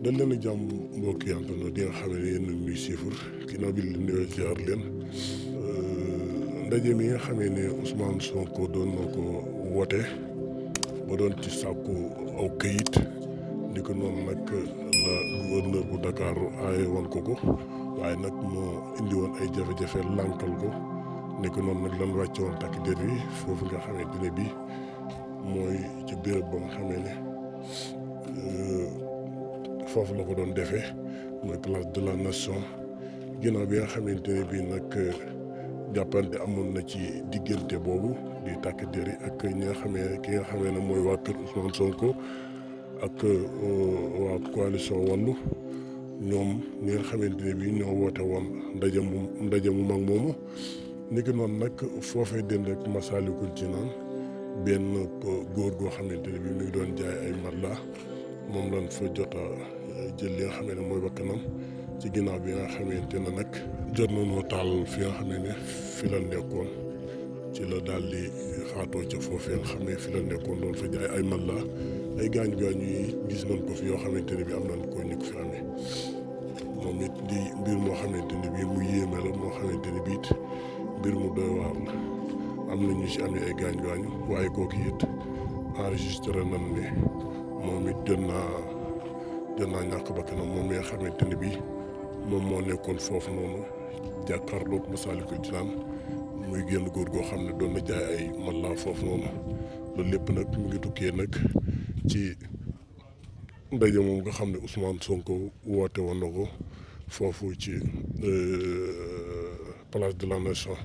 dal leen a jàmm mbokki internet yi nga xam ne yéen a ngi siifur ginnaaw bi leen nuyoo ziar leen ndaje mi nga xamee ne Ousmane Sonko doon na ko woote ba doon ci sàkku aw këyit ni ko noonu nag la gouverneur bu Dakar aaye woon ko waaye nag moo indi woon ay jafe-jafe lànkal ko ni ko noonu nag lan wàcce woon takk der yi foofu nga xamante ne bi mooy ci béréb ba nga xamee ne foofu la ko doon defee mooy place de la nation ginnaaw bi nga xamante ne bii nag jàppante amoon na ci diggante boobu di takk der yi ak ñi nga xamee ne mooy waa kër Ousmane Sonko ak waa coalition Wallu ñoom ñi nga xamante ne bii ñoo woote woon ndaje mu mag moomu niki noonu nag foofee dend ak Massalikul Jinaan benn góor goo xamante ne bii mi ngi doon jaay ay matelas moom lañ fa jot a jël li nga xam ne mooy bakkanam ci ginnaaw bi nga xamante ne nag jot nañoo taal fi nga xam ne fi la nekkoon ci la daal di xaatoo ca foofee nga xam ne fi la nekkoon doon fa jaay ay matelas ay gaañ-gaañu yi gis nañ ko fi yoo xamante ne bi am nañ ko ñu ko fi amee moom it di mbir moo xamante ne bii mu yéeme la moo xamante ne bii it mbir mu doy waar la am na ñu si amee ay gaañ-gaañu waaye kooku it enregistré nañ ne moom it jot naa ñàkk bakkanam moom mi nga xamante ne bii moom moo nekkoon foofu noonu jàkkaarloog Massalikul Jinaan muy génn góor goo xam ne doon na jaay ay matelas foofu noonu loolu lépp nag mu ngi tukkee nag ci ndaje moom nga xam ne Ousmane Sonko woote woon na ko foofu ci place de la nation.